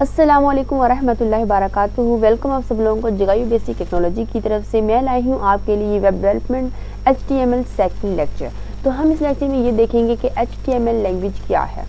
अस्सलाम वालेकुम वरहमतुल्लाहि वबरकातुहू। वेलकम आप सब लोगों को जगायू बेसिक टेक्नोलॉजी की तरफ से। मैं लाई हूँ आपके लिए web development HTML second lecture. तो हम इस लेक्चर में ये देखेंगे कि HTML लैंग्वेज क्या है।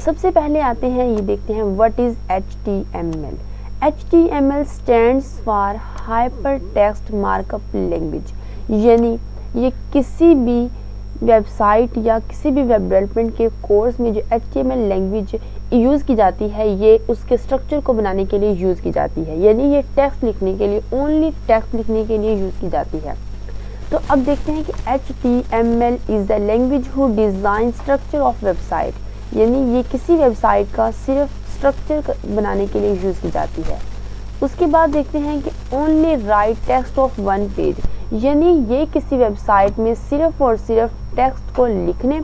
सबसे पहले आते हैं, ये देखते हैं what is HTML। HTML stands for hyper text markup language, यानी ये किसी भी वेबसाइट या किसी भी वेब डेवलपमेंट के कोर्स में जो HTML लैंग्वेज यूज़ की जाती है, ये उसके स्ट्रक्चर को बनाने के लिए यूज़ की जाती है, यानी ये टेक्स्ट लिखने के लिए, ओनली टेक्स्ट लिखने के लिए यूज़ की जाती है। तो अब देखते हैं कि HTML is the language who design structure of website, यानी ये किसी वेबसाइट का सिर्फ स्ट्रक्चर बनाने के लिए यूज़ की जाती है। उसके बाद देखते हैं कि only right text of one page, यानी ये किसी वेबसाइट में सिर्फ और सिर्फ टेक्स्ट को लिखने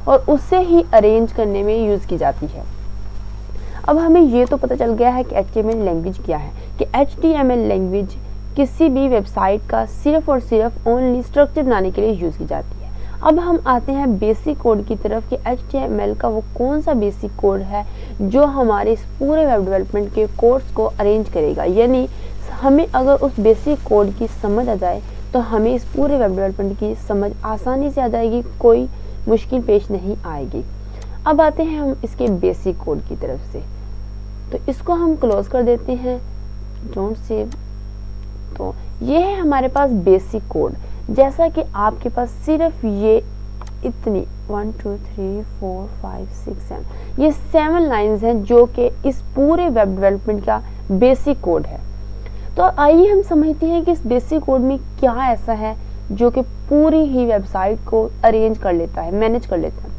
और उससे ही अरेंज करने में यूज़ की जाती है। अब हमें ये तो पता चल गया है कि HTML लैंग्वेज क्या है, कि HTML लैंग्वेज किसी भी वेबसाइट का सिर्फ और सिर्फ ओनली स्ट्रक्चर बनाने के लिए यूज़ की जाती है। अब हम आते हैं बेसिक कोड की तरफ कि HTML का वो कौन सा बेसिक कोड है जो हमारे इस पूरे वेब डेवलपमेंट के कोर्स को अरेंज करेगा, यानी हमें अगर उस बेसिक कोड की समझ आ जाए तो हमें इस पूरे वेब डेवलपमेंट की समझ आसानी से आ जाएगी, कोई मुश्किल पेश नहीं आएगी। अब आते हैं हम इसके बेसिक कोड की तरफ से, तो इसको हम क्लोज कर देते हैं, डोंट सेव। तो ये है हमारे पास बेसिक कोड, जैसा कि आपके पास सिर्फ ये इतनी 1 2 3 4 5 6 7 ये 7 लाइंस हैं जो कि इस पूरे वेब डेवलपमेंट का बेसिक कोड है। तो आइए हम समझते हैं कि इस बेसिक कोड में क्या ऐसा है जो कि पूरी ही वेबसाइट को अरेंज कर लेता है, मैनेज कर लेता है।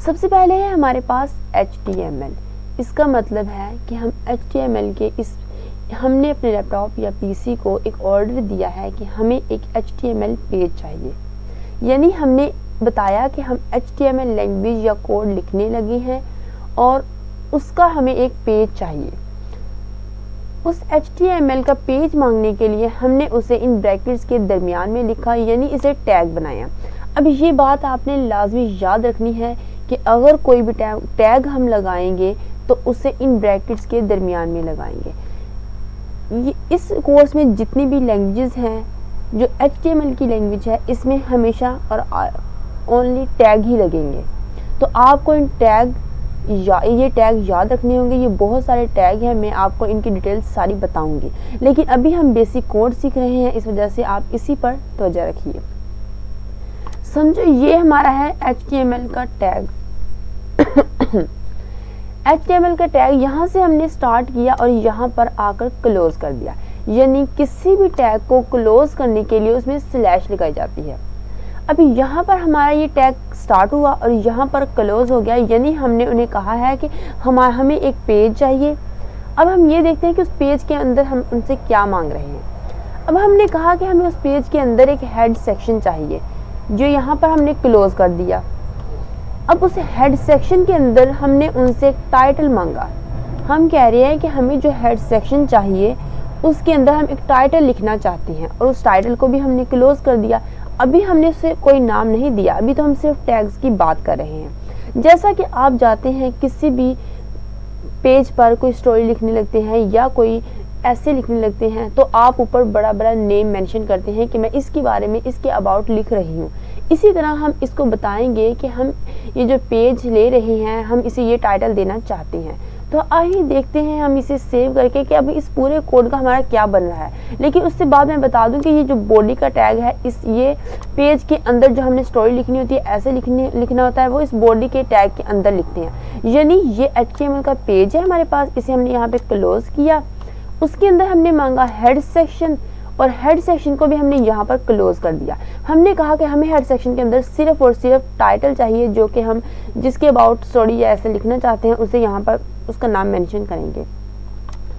सबसे पहले है हमारे पास HTML। इसका मतलब है कि हम HTML के हमने अपने लैपटॉप या PC को एक ऑर्डर दिया है कि हमें एक HTML पेज चाहिए, यानी हमने बताया कि हम HTML लैंग्वेज या कोड लिखने लगे हैं और उसका हमें एक पेज चाहिए। उस HTML का पेज मांगने के लिए हमने उसे इन ब्रैकेट्स के दरमियान में लिखा, यानी इसे टैग बनाया। अब ये बात आपने लाजमी याद रखनी है कि अगर कोई भी टैग हम लगाएंगे तो उसे इन ब्रैकेट्स के दरमियान में लगाएंगे। इस कोर्स में जितनी भी लैंग्वेजेस हैं, जो HTML की लैंग्वेज है, इसमें हमेशा और ओनली टैग ही लगेंगे। तो आपको इन टैग ये टैग याद रखने होंगे। ये बहुत सारे टैग हैं, मैं आपको इनकी डिटेल्स सारी बताऊंगी, लेकिन अभी हम बेसिक कोड सीख रहे हैं, इस वजह से आप इसी पर तवज्जो रखिए। समझो ये हमारा है HTML का टैग। HTML का टैग यहाँ से हमने स्टार्ट किया और यहाँ पर आकर क्लोज कर दिया, यानी किसी भी टैग को क्लोज करने के लिए उसमें स्लैश लगाई जाती है। अभी यहाँ पर हमारा ये टैग स्टार्ट हुआ और यहाँ पर क्लोज हो गया, यानी हमने उन्हें कहा है कि हमें एक पेज चाहिए। अब हम ये देखते हैं कि उस पेज के अंदर हम उनसे क्या मांग रहे हैं। अब हमने कहा कि हमें उस पेज के अंदर एक हेड सेक्शन चाहिए, जो यहाँ पर हमने क्लोज कर दिया। अब उस हेड सेक्शन के अंदर हमने उनसे एक टाइटल मांगा। हम कह रहे हैं कि हमें जो हेड सेक्शन चाहिए उसके अंदर हम एक टाइटल लिखना चाहते हैं, और उस टाइटल को भी हमने क्लोज कर दिया। अभी हमने उसे कोई नाम नहीं दिया, अभी तो हम सिर्फ टैग्स की बात कर रहे हैं। जैसा कि आप जाते हैं किसी भी पेज पर कोई स्टोरी लिखने लगते हैं या कोई ऐसे लिखने लगते हैं, तो आप ऊपर बड़ा बड़ा नेम मेंशन करते हैं कि मैं इसके बारे में, इसके अबाउट लिख रही हूँ। इसी तरह हम इसको बताएंगे कि हम ये जो पेज ले रहे हैं, हम इसे ये टाइटल देना चाहते हैं। तो आइए देखते हैं हम इसे सेव करके कि अभी इस पूरे कोड का हमारा क्या बन रहा है। लेकिन उससे बाद मैं बता दूं कि ये जो बॉडी का टैग है, ये पेज के अंदर जो हमने स्टोरी लिखनी होती है, ऐसे लिखना होता है, वो इस बॉडी के टैग के अंदर लिखते हैं। यानी ये HTML का पेज है हमारे पास, इसे हमने यहाँ पे क्लोज किया। उसके अंदर हमने मांगा हेड सेक्शन, और हेड सेक्शन को भी हमने यहाँ पर क्लोज कर दिया। हमने कहा कि हमें हेड सेक्शन के अंदर सिर्फ और सिर्फ टाइटल चाहिए, जो कि हम जिसके अबाउट स्टोरी या ऐसे लिखना चाहते हैं उसे यहाँ पर उसका नाम मेंशन करेंगे।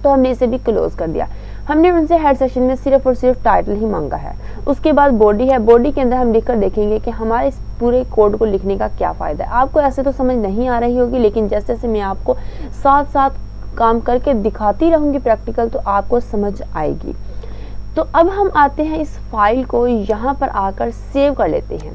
तो हमने इसे भी क्लोज कर दिया। हमने उनसे हेड सेक्शन में सिर्फ और सिर्फ टाइटल ही मांगा है। उसके बाद बॉडी है, बॉडी के अंदर हम लिखकर देखेंगे कि हमारे इस पूरे कोड को लिखने का क्या फ़ायदा है। आपको ऐसे तो समझ नहीं आ रही होगी, लेकिन जैसे जैसे मैं आपको साथ साथ काम करके दिखाती रहूँगी प्रैक्टिकल, तो आपको समझ आएगी। तो अब हम आते हैं इस फाइल को यहाँ पर आकर सेव कर लेते हैं।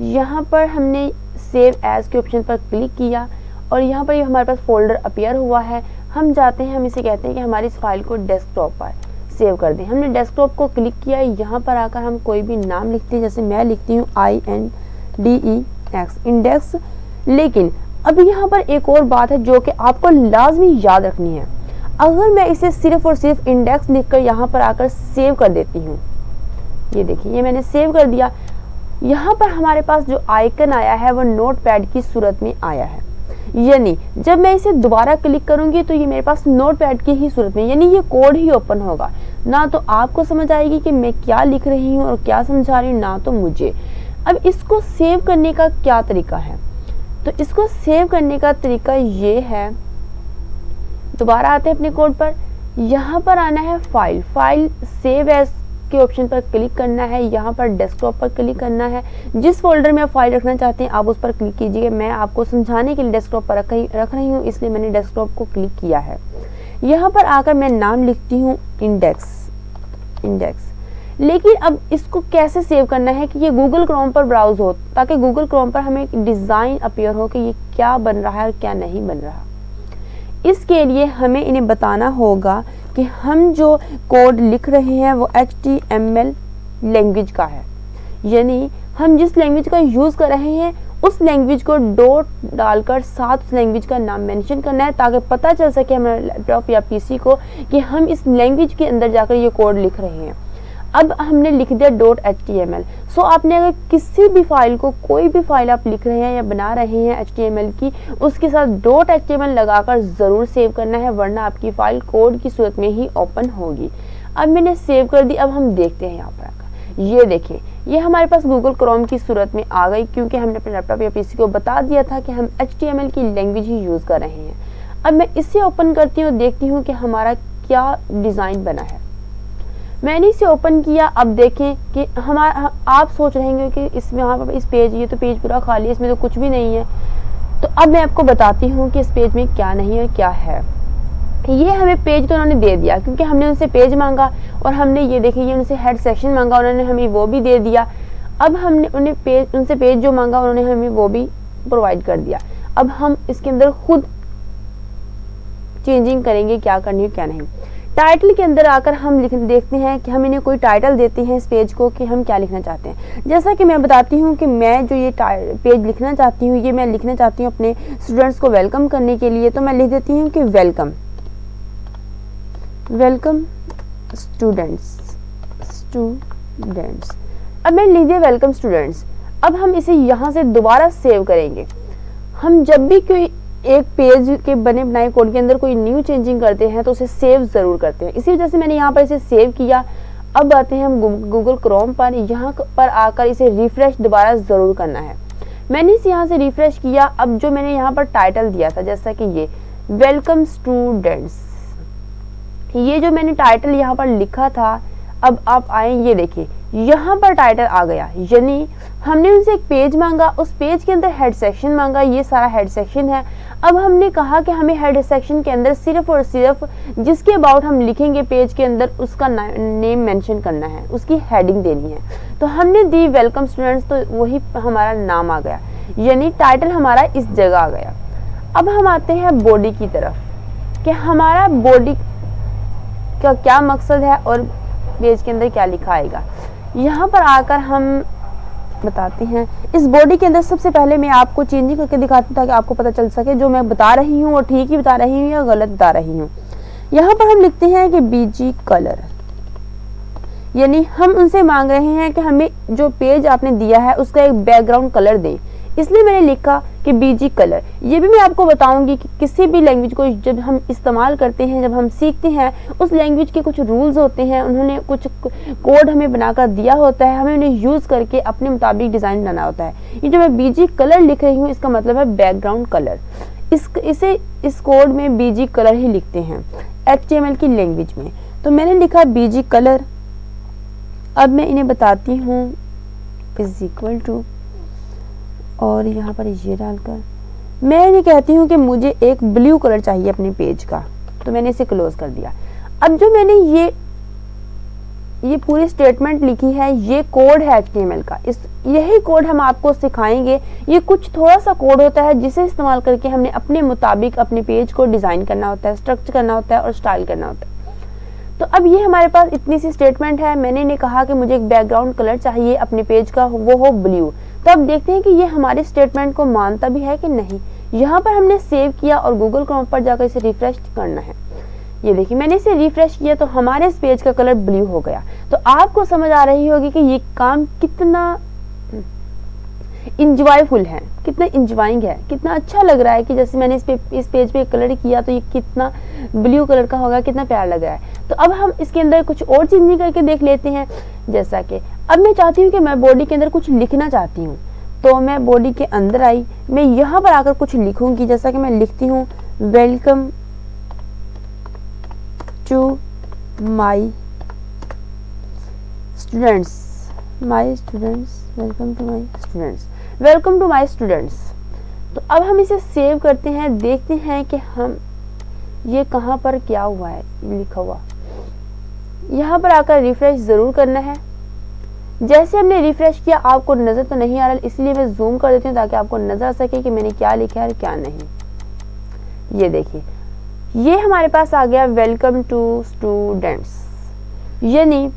यहाँ पर हमने सेव एज के ऑप्शन पर क्लिक किया और यहाँ पर ये हमारे पास फोल्डर अपीयर हुआ है। हम जाते हैं, हम इसे कहते हैं कि हमारी इस फाइल को डेस्कटॉप पर सेव कर दें। हमने डेस्कटॉप को क्लिक किया, यहाँ पर आकर हम कोई भी नाम लिखते हैं, जैसे मैं लिखती हूँ INDEX, इंडेक्स। लेकिन अब यहाँ पर एक और बात है जो कि आपको लाजमी याद रखनी है। अगर मैं इसे सिर्फ और सिर्फ इंडेक्स लिखकर यहाँ पर आकर सेव कर देती हूँ, ये देखिए ये मैंने सेव कर दिया, यहाँ पर हमारे पास जो आइकन आया है वो नोटपैड की सूरत में आया है। यानी जब मैं इसे दोबारा क्लिक करूंगी तो ये मेरे पास नोटपैड की ही सूरत में, यानी ये कोड ही ओपन होगा। ना तो आपको समझ आएगी कि मैं क्या लिख रही हूँ और क्या समझा रही हूँ, ना तो मुझे। अब इसको सेव करने का क्या तरीका है, तो इसको सेव करने का तरीका ये है, दोबारा आते हैं अपने कोड पर, यहाँ पर आना है फाइल सेव एज के ऑप्शन पर क्लिक करना है, यहाँ पर डेस्कटॉप पर क्लिक करना है। जिस फोल्डर में आप फाइल रखना चाहते हैं आप उस पर क्लिक कीजिए। मैं आपको समझाने के लिए डेस्कटॉप पर रख रही हूँ, इसलिए मैंने डेस्कटॉप को क्लिक किया है। यहाँ पर आकर मैं नाम लिखती हूँ इंडेक्स। लेकिन अब इसको कैसे सेव करना है कि ये गूगल क्रोम पर ब्राउज हो, ताकि गूगल क्रोम पर हमें एक डिज़ाइन अपीयर हो कि ये क्या बन रहा है और क्या नहीं बन रहा। इसके लिए हमें इन्हें बताना होगा कि हम जो कोड लिख रहे हैं वो HTML लैंग्वेज का है, यानी हम जिस लैंग्वेज का यूज़ कर रहे हैं उस लैंग्वेज को डॉट डालकर साथ उस लैंग्वेज का नाम मेंशन करना है, ताकि पता चल सके हमारे लैपटॉप या PC को कि हम इस लैंग्वेज के अंदर जाकर ये कोड लिख रहे हैं। अब हमने लिख दिया .html। सो आपने अगर किसी भी फाइल को, कोई भी फाइल आप लिख रहे हैं या बना रहे हैं HTML की, उसके साथ .html लगाकर ज़रूर सेव करना है, वरना आपकी फ़ाइल कोड की सूरत में ही ओपन होगी। अब मैंने सेव कर दी। अब हम देखते हैं यहाँ पर आकर, ये देखें ये हमारे पास गूगल क्रोम की सूरत में आ गई, क्योंकि हमने अपने लैपटॉप या PC को बता दिया था कि हम HTML की लैंग्वेज ही यूज़ कर रहे हैं। अब मैं इसे ओपन करती हूँ, देखती हूँ कि हमारा क्या डिज़ाइन बना है। मैंने इसे ओपन किया। अब देखें कि आप सोच रहे होंगे कि इसमें यहाँ पर इस पेज, ये तो पेज पूरा खाली है, इसमें तो कुछ भी नहीं है। तो अब मैं आपको बताती हूँ कि इस पेज में क्या नहीं है क्या है। ये हमें पेज तो उन्होंने दे दिया, क्योंकि हमने उनसे पेज मांगा और हमने ये देखिए ये उनसे हेड सेक्शन मांगा, उन्होंने हमें वो भी दे दिया। अब हमने उनसे पेज जो मांगा उन्होंने हमें वो भी प्रोवाइड कर दिया। अब हम इसके अंदर खुद चेंजिंग करेंगे, क्या करनी है क्या नहीं। टाइटल के अंदर आकर हम देखते हैं कि हम इन्हें कोई टाइटल देते हैं इस पेज को कि हम क्या लिखना चाहते हैं। जैसा कि मैं बताती हूँ कि मैं जो ये पेज लिखना चाहती हूँ, ये मैं लिखना चाहती हूँ अपने स्टूडेंट्स को वेलकम करने के लिए। तो मैं लिख देती हूँ कि वेलकम स्टूडेंट्स। अब मैं लिख दिया वेलकम स्टूडेंट्स। अब हम इसे यहाँ से दोबारा सेव करेंगे। हम जब भी कोई एक पेज के बने बनाए कोड के अंदर कोई न्यू चेंजिंग करते हैं तो उसे सेव ज़रूर करते हैं। इसी वजह से मैंने यहाँ पर इसे सेव किया। अब आते हैं हम गूगल क्रोम पर, यहाँ पर आकर इसे रिफ्रेश दोबारा ज़रूर करना है। मैंने इसे यहाँ से रिफ्रेश किया। अब जो मैंने यहाँ पर टाइटल दिया था, जैसा कि ये वेलकम स्टूडेंट्स, ये जो मैंने टाइटल यहाँ पर लिखा था, अब आप आए ये देखिए यहाँ पर टाइटल आ गया। यानी हमने उनसे एक पेज मांगा, उस पेज के अंदर हेड सेक्शन मांगा, ये सारा हेड सेक्शन है। अब हमने कहा कि हमें हेड सेक्शन के अंदर सिर्फ और सिर्फ जिसके अबाउट हम लिखेंगे पेज के अंदर उसका नेम मेंशन करना है, उसकी हेडिंग देनी है। तो हमने दी वेलकम स्टूडेंट्स, तो वही हमारा नाम आ गया, यानी टाइटल हमारा इस जगह आ गया। अब हम आते हैं बॉडी की तरफ कि हमारा बॉडी का क्या मकसद है और पेज के अंदर क्या लिखा आएगा। यहाँ पर आकर हम बताते हैं इस बॉडी के अंदर सबसे पहले मैं आपको चेंजिंग करके दिखाती हूँ ताकि आपको पता चल सके जो मैं बता रही हूँ वो ठीक ही बता रही हूँ या गलत बता रही हूँ। यहाँ पर हम लिखते हैं कि BG कलर, यानी हम उनसे मांग रहे हैं कि हमें जो पेज आपने दिया है उसका एक बैकग्राउंड कलर दें, इसलिए मैंने लिखा कि BG कलर। ये भी मैं आपको बताऊंगी कि किसी भी लैंग्वेज को जब हम इस्तेमाल करते हैं, जब हम सीखते हैं, उस लैंग्वेज के कुछ रूल्स होते हैं, उन्होंने कुछ कोड हमें बनाकर दिया होता है, हमें उन्हें यूज़ करके अपने मुताबिक डिज़ाइन बनाना होता है। ये जो मैं BG कलर लिख रही हूँ इसका मतलब है बैकग्राउंड कलर। इस कोड में BG कलर ही लिखते हैं HTML की लैंग्वेज में। तो मैंने लिखा BG कलर। अब मैं इन्हें बताती हूँ इज इक्वल टू, और यहाँ पर ये डालकर मैं ये कहती हूँ कि मुझे एक ब्लू कलर चाहिए अपने पेज का, तो मैंने इसे क्लोज कर दिया। अब जो मैंने ये ये पूरी स्टेटमेंट लिखी है, ये कोड है HTML का। यही कोड हम आपको सिखाएंगे। ये कुछ थोड़ा सा कोड होता है जिसे इस्तेमाल करके हमने अपने मुताबिक अपने पेज को डिज़ाइन करना होता है, स्ट्रक्चर करना होता है और स्टाइल करना होता है। तो अब ये हमारे पास इतनी सी स्टेटमेंट है। मैंने इन्हें कहा कि मुझे एक बैकग्राउंड कलर चाहिए अपने पेज का, वो हो ब्लू। तो अब देखते हैं कि ये हमारी स्टेटमेंट को मानता भी है कि नहीं। यहाँ पर हमने सेव किया और गूगल क्रोम पर जाकर इसे रिफ्रेश करना है। ये देखिए मैंने इसे रिफ्रेश किया तो हमारे इस पेज का कलर ब्लू हो गया। तो आपको समझ आ रही होगी कि ये काम कितना इंजॉयफुल है, कितना इंजॉइंग है, कितना अच्छा लग रहा है कि जैसे मैंने इस पेज पे कलर किया तो ये कितना ब्लू कलर का होगा, कितना प्यारा लग रहा है। तो अब हम इसके अंदर कुछ और चेंजिंग करके देख लेते हैं। जैसा कि अब मैं चाहती हूँ कि मैं बॉडी के अंदर कुछ लिखना चाहती हूँ, तो मैं बॉडी के अंदर आई, मैं यहाँ पर आकर कुछ लिखूंगी। जैसा कि मैं लिखती हूँ welcome to my students, welcome to my students, welcome to my students. तो अब हम इसे सेव करते हैं, देखते हैं कि हम ये कहाँ पर क्या हुआ है लिखा हुआ। यहाँ पर आकर रिफ्रेश ज़रूर करना है। जैसे हमने रिफ्रेश किया आपको नज़र तो नहीं आ रहा, इसलिए मैं जूम कर देती हूँ ताकि आपको नज़र आ सके कि मैंने क्या लिखा है और क्या नहीं। ये देखिए ये हमारे पास आ गया वेलकम टू स्टूडेंट्स। यानी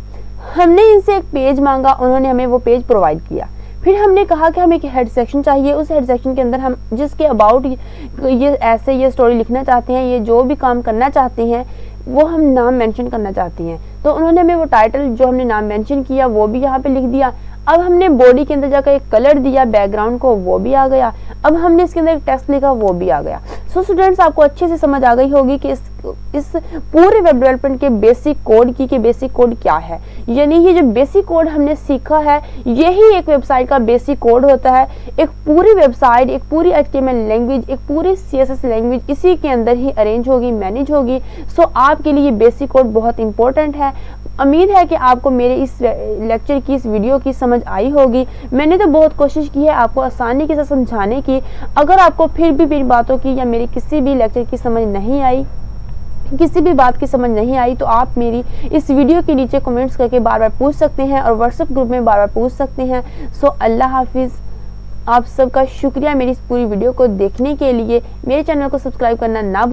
हमने इनसे एक पेज मांगा, उन्होंने हमें वो पेज प्रोवाइड किया। फिर हमने कहा कि हमें एक हेड सेक्शन चाहिए, उस हेड सेक्शन के अंदर हम जिसके अबाउट ये ऐसे ये स्टोरी लिखना चाहते हैं, ये जो भी काम करना चाहते हैं वो हम नाम मेंशन करना चाहते हैं। तो उन्होंने हमें वो टाइटल जो हमने नाम मेंशन किया वो भी यहाँ पे लिख दिया। अब हमने बॉडी के अंदर जाकर एक कलर दिया बैकग्राउंड को, वो भी आ गया। अब हमने इसके अंदर एक टेक्स्ट लिखा, वो भी आ गया। सो स्टूडेंट्स आपको अच्छे से समझ आ गई होगी कि इस पूरे वेब डेवलपमेंट के बेसिक कोड क्या है। यानी ये जो बेसिक कोड हमने सीखा है यही एक वेबसाइट का बेसिक कोड होता है। एक पूरी वेबसाइट, एक पूरी HTML लैंग्वेज, एक पूरी CSS लैंग्वेज इसी के अंदर ही अरेंज होगी, मैनेज होगी। सो आपके लिए बेसिक कोड बहुत इंपॉर्टेंट है। उम्मीद है कि आपको मेरे इस लेक्चर की, इस वीडियो की समझ आई होगी। मैंने तो बहुत कोशिश की है आपको आसानी के साथ समझाने की। अगर आपको फिर भी मेरी बातों की या मेरी किसी भी लेक्चर की समझ नहीं आई, किसी भी बात की समझ नहीं आई, तो आप मेरी इस वीडियो के नीचे कमेंट्स करके बार बार पूछ सकते हैं और व्हाट्सएप ग्रुप में बार बार पूछ सकते हैं। सो अल्लाह हाफिज़। आप सबका शुक्रिया मेरी इस पूरी वीडियो को देखने के लिए। मेरे चैनल को सब्सक्राइब करना ना